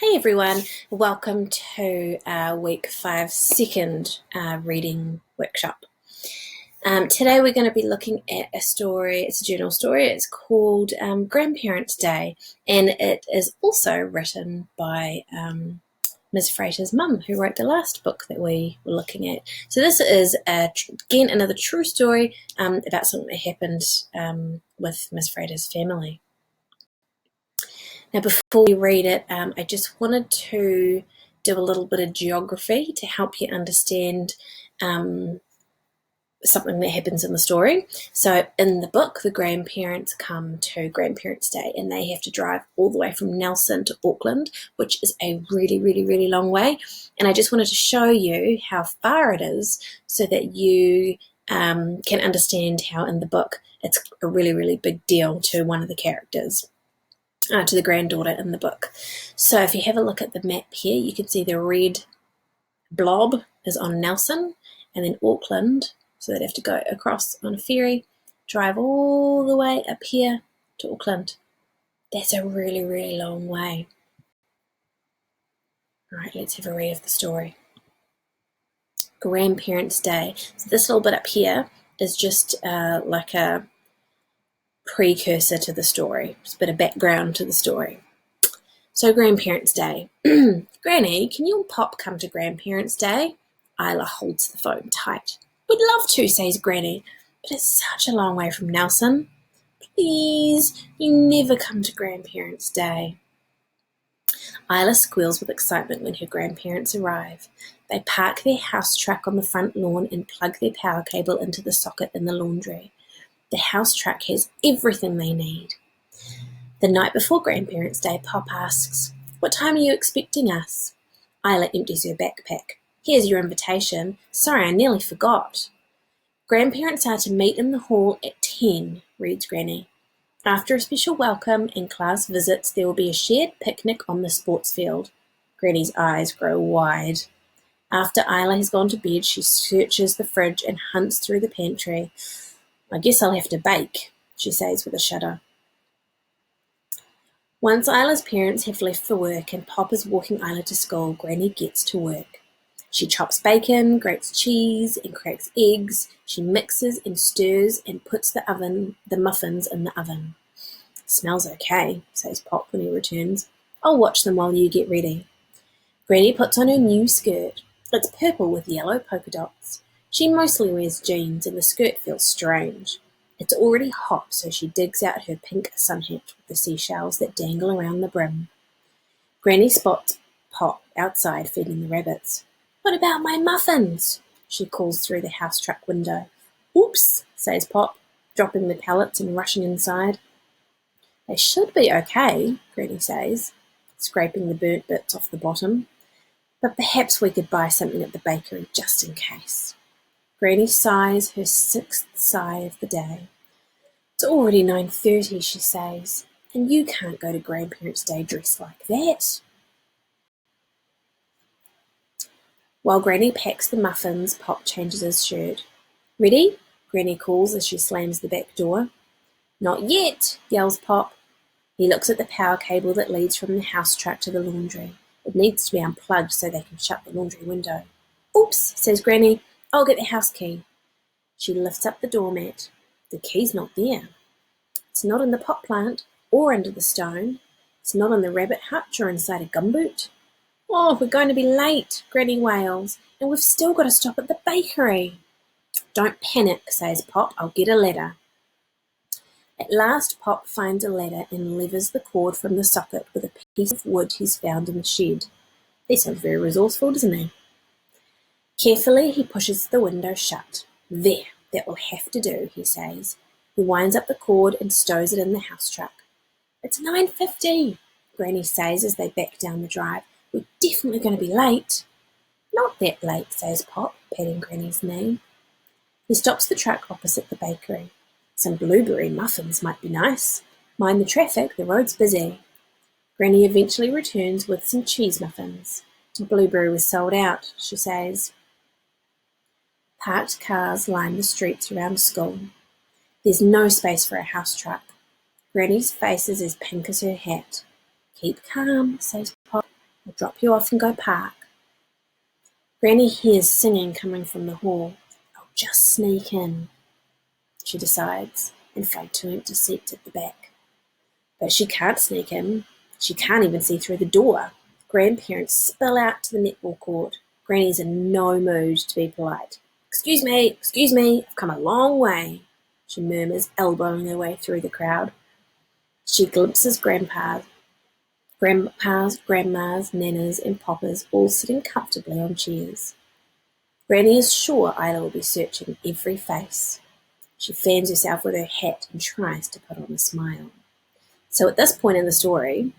Hey everyone, welcome to our week 5 second reading workshop. Today we're going to be looking at a story. It's a journal story. It's called Grandparents' Day, and it is also written by Ms. Frater's mum, who wrote the last book that we were looking at. So this is, again, another true story about something that happened with Ms. Frater's family. Now, before we read it, I just wanted to do a little bit of geography to help you understand something that happens in the story. So in the book, the grandparents come to Grandparents' Day and they have to drive all the way from Nelson to Auckland, which is a really, really, really long way. And I just wanted to show you how far it is so that you can understand how in the book it's a really, really big deal to one of the characters. To the granddaughter in the book. So if you have a look at the map here, you can see the red blob is on Nelson, and then Auckland, so they'd have to go across on a ferry, drive all the way up here to Auckland. That's a really, really long way. All right, let's have a read of the story. Grandparents' Day. So this little bit up here is just like a precursor to the story, just a bit of background to the story. So Grandparents' Day. Granny, can you and Pop come to Grandparents' Day? Isla holds the phone tight. We'd love to, says Granny, but it's such a long way from Nelson. Please, you never come to Grandparents' Day. Isla squeals with excitement when her grandparents arrive. They park their house truck on the front lawn and plug their power cable into the socket in the laundry. The house truck has everything they need. The night before Grandparents' Day, Pop asks, "What time are you expecting us?" Isla empties her backpack. "Here's your invitation. Sorry, I nearly forgot." "Grandparents are to meet in the hall at 10, reads Granny. "After a special welcome and class visits, there will be a shared picnic on the sports field." Granny's eyes grow wide. After Isla has gone to bed, she searches the fridge and hunts through the pantry. "I guess I'll have to bake," she says with a shudder. Once Isla's parents have left for work and Pop is walking Isla to school, Granny gets to work. She chops bacon, grates cheese, and cracks eggs. She mixes and stirs and puts the muffins in the oven. "Smells okay," says Pop when he returns. "I'll watch them while you get ready." Granny puts on her new skirt. It's purple with yellow polka dots. She mostly wears jeans and the skirt feels strange. It's already hot, so she digs out her pink sun hat with the seashells that dangle around the brim. Granny spots Pop outside feeding the rabbits. "What about my muffins?" she calls through the house truck window. "Oops," says Pop, dropping the pellets and rushing inside. "They should be okay," Granny says, scraping the burnt bits off the bottom. "But perhaps we could buy something at the bakery just in case." Granny sighs her 6th sigh of the day. "It's already 9:30, she says, "and you can't go to Grandparents' Day dressed like that." While Granny packs the muffins, Pop changes his shirt. "Ready?" Granny calls as she slams the back door. "Not yet," yells Pop. He looks at the power cable that leads from the house truck to the laundry. It needs to be unplugged so they can shut the laundry window. "Oops," says Granny. "I'll get the house key." She lifts up the doormat. The key's not there. It's not in the pot plant or under the stone. It's not in the rabbit hutch or inside a gumboot. "Oh, we're going to be late," Granny wails, "and we've still got to stop at the bakery." "Don't panic," says Pop. "I'll get a ladder." At last, Pop finds a ladder and levers the cord from the socket with a piece of wood he's found in the shed. He sounds very resourceful, doesn't he? Carefully, he pushes the window shut. "There, that will have to do," he says. He winds up the cord and stows it in the house truck. "It's 9:50, Granny says as they back down the drive. "We're definitely going to be late." "Not that late," says Pop, patting Granny's knee. He stops the truck opposite the bakery. "Some blueberry muffins might be nice. Mind the traffic, the road's busy." Granny eventually returns with some cheese muffins. "The blueberry was sold out," she says. Parked cars line the streets around school. There's no space for a house truck. Granny's face is as pink as her hat. "Keep calm," says Pop. I'll drop you off and go park. Granny hears singing coming from the hall. I'll just sneak in, she decides, and fade to empty seat at the back. But she can't sneak in. She can't even see through the door. Grandparents spill out to the netball court. Granny's in no mood to be polite. Excuse me, I've come a long way, she murmurs, elbowing her way through the crowd. She glimpses grandmas, grandmas, nanas, and poppers all sitting comfortably on chairs. Granny is sure Isla will be searching every face. She fans herself with her hat and tries to put on a smile. So at this point in the story,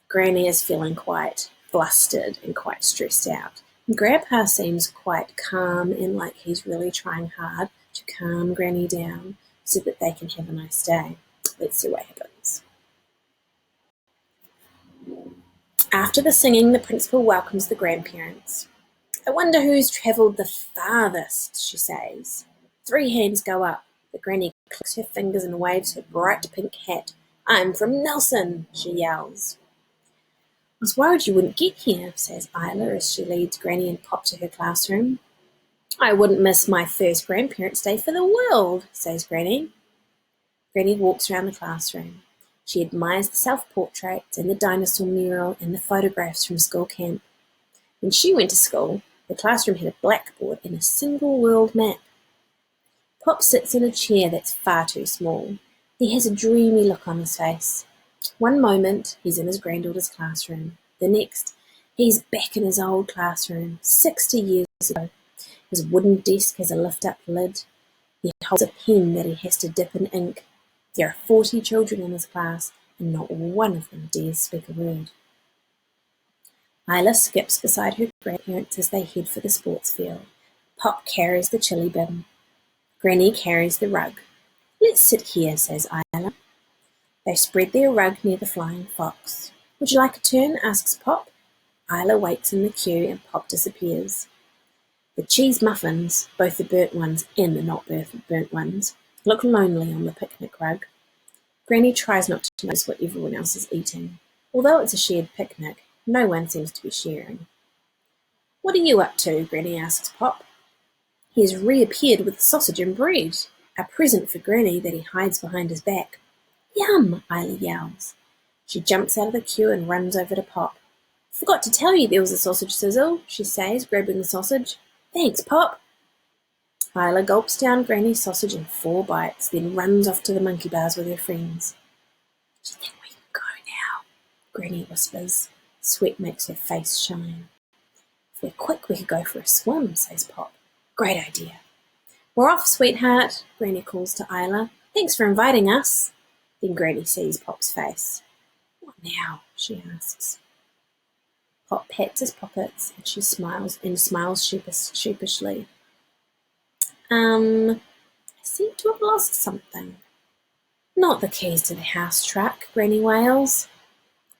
Granny is feeling quite flustered and quite stressed out. And Grandpa seems quite calm and like he's really trying hard to calm Granny down so that they can have a nice day. Let's see what happens. After the singing, the principal welcomes the grandparents. I wonder who's travelled the farthest, she says. 3 hands go up. The granny clicks her fingers and waves her bright pink hat. I'm from Nelson, she yells. I was worried you wouldn't get here, says Isla as she leads Granny and Pop to her classroom. I wouldn't miss my first grandparents' day for the world, says Granny. Granny walks around the classroom. She admires the self-portraits and the dinosaur mural and the photographs from school camp. When she went to school, the classroom had a blackboard and a single world map. Pop sits in a chair that's far too small. He has a dreamy look on his face. One moment, he's in his granddaughter's classroom. The next, he's back in his old classroom, 60 years ago. His wooden desk has a lift-up lid. He holds a pen that he has to dip in ink. There are 40 children in his class, and not one of them dares speak a word. Isla skips beside her grandparents as they head for the sports field. Pop carries the chili bin. Granny carries the rug. Let's sit here, says Isla. They spread their rug near the flying fox. Would you like a turn? Asks Pop. Isla waits in the queue and Pop disappears. The cheese muffins, both the burnt ones and the not burnt ones, look lonely on the picnic rug. Granny tries not to notice what everyone else is eating. Although it's a shared picnic, no one seems to be sharing. What are you up to? Granny asks Pop. He has reappeared with sausage and bread, a present for Granny that he hides behind his back. Yum! Isla yells. She jumps out of the queue and runs over to Pop. Forgot to tell you there was a sausage sizzle, she says, grabbing the sausage. Thanks, Pop. Isla gulps down Granny's sausage in 4 bites, then runs off to the monkey bars with her friends. Do you think we can go now? Granny whispers. Sweat makes her face shine. If we're quick, we could go for a swim, says Pop. Great idea. We're off, sweetheart, Granny calls to Isla. Thanks for inviting us. Then Granny sees Pop's face. What now? She asks. Pop pats his pockets and she smiles sheepishly. I seem to have lost something. Not the keys to the house truck, Granny wails.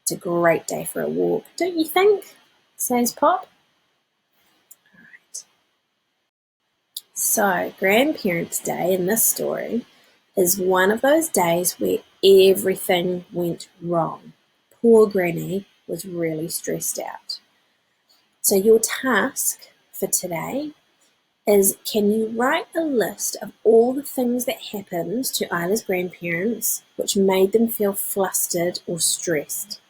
It's a great day for a walk, don't you think? Says Pop. Alright. So, Grandparents' Day in this story is one of those days where everything went wrong. Poor Granny was really stressed out. So your task for today is, can you write a list of all the things that happened to Isla's grandparents which made them feel flustered or stressed?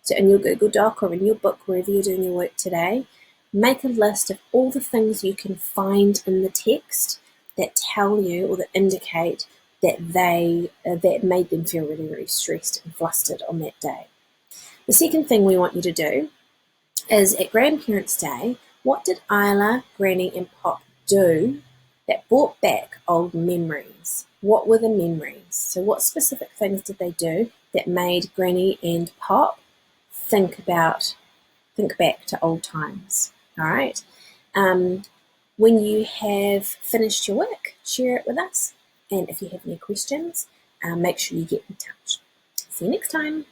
So in your Google Doc or in your book, wherever you're doing your work today, make a list of all the things you can find in the text that tell you or that indicate that that made them feel really, really stressed and flustered on that day. The second thing we want you to do is, at Grandparents' Day, what did Isla, Granny and Pop do that brought back old memories? What were the memories? So what specific things did they do that made Granny and Pop think back to old times? All right. When you have finished your work, share it with us. And if you have any questions, make sure you get in touch. See you next time.